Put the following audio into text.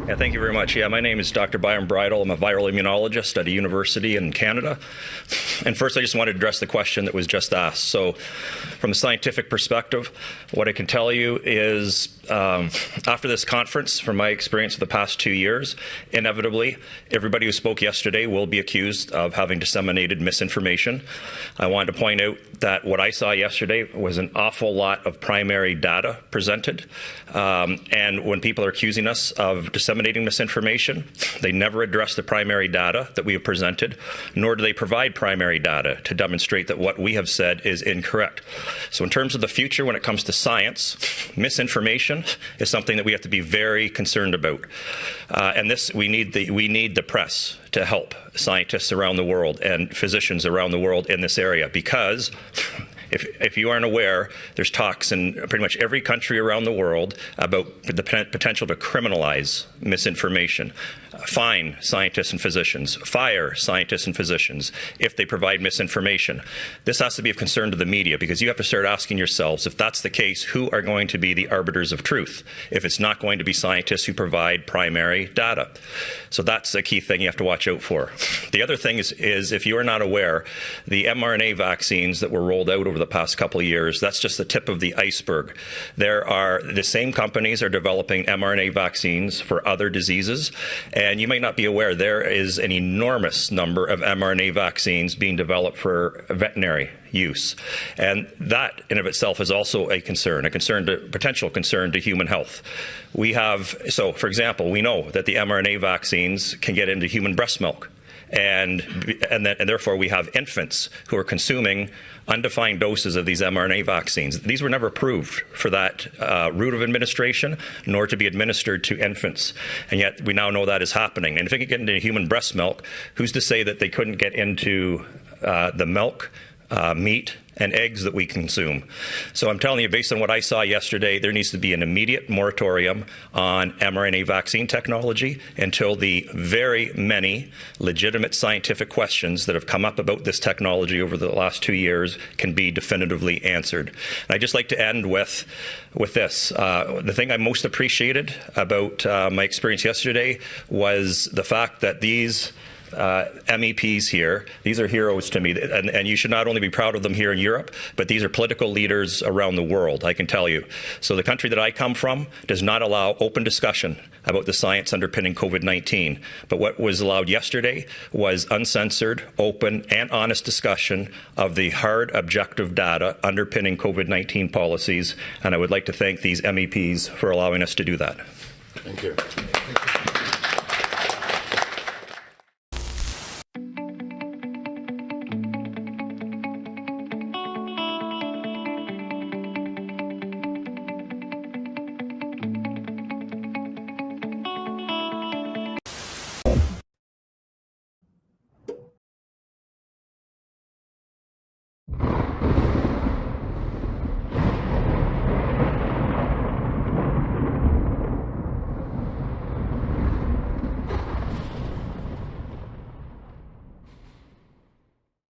Yeah, thank you very much. Yeah, my name is Dr. Byram Brindle. I'm a viral immunologist at a university in Canada. And first, I just wanted to address the question that was just asked. So, from a scientific perspective, what I can tell you is after this conference, from my experience of the past 2 years, inevitably, everybody who spoke yesterday will be accused of having disseminated misinformation. I wanted to point out that what I saw yesterday was an awful lot of primary data presented. And when people are accusing us of disseminating misinformation, they never address the primary data that we have presented, nor do they provide primary data to demonstrate that what we have said is incorrect. So in terms of the future, when it comes to science, misinformation is something that we have to be very concerned about. And this, we need the press to help scientists around the world and physicians around the world in this area, because if you aren't aware, there's talks in pretty much every country around the world about the potential to criminalize misinformation, fine scientists and physicians, fire scientists and physicians if they provide misinformation. This has to be of concern to the media, because you have to start asking yourselves, if that's the case, who are going to be the arbiters of truth if it's not going to be scientists who provide primary data? So that's a key thing you have to watch out for. The other thing is if you are not aware, the mRNA vaccines that were rolled out over the past couple of years, that's just the tip of the iceberg. The same companies are developing mRNA vaccines for other diseases, and you might not be aware there is an enormous number of mRNA vaccines being developed for veterinary use. And that in of itself is also a potential concern to human health. So for example, we know that the mRNA vaccines can get into human breast milk. And therefore we have infants who are consuming undefined doses of these mRNA vaccines. These were never approved for that route of administration, nor to be administered to infants. And yet we now know that is happening. And if it could get into human breast milk, who's to say that they couldn't get into the milk, meat, and eggs that we consume? So I'm telling you, based on what I saw yesterday, there needs to be an immediate moratorium on mRNA vaccine technology until the very many legitimate scientific questions that have come up about this technology over the last 2 years can be definitively answered. And I'd just like to end with this. The thing I most appreciated about my experience yesterday was the fact that these MEPs here, these are heroes to me, and you should not only be proud of them here in Europe, but these are political leaders around the world, I can tell you. So the country that I come from does not allow open discussion about the science underpinning COVID-19. But what was allowed yesterday was uncensored, open, and honest discussion of the hard, objective data underpinning COVID-19 policies. And I would like to thank these MEPs for allowing us to do that. Thank you.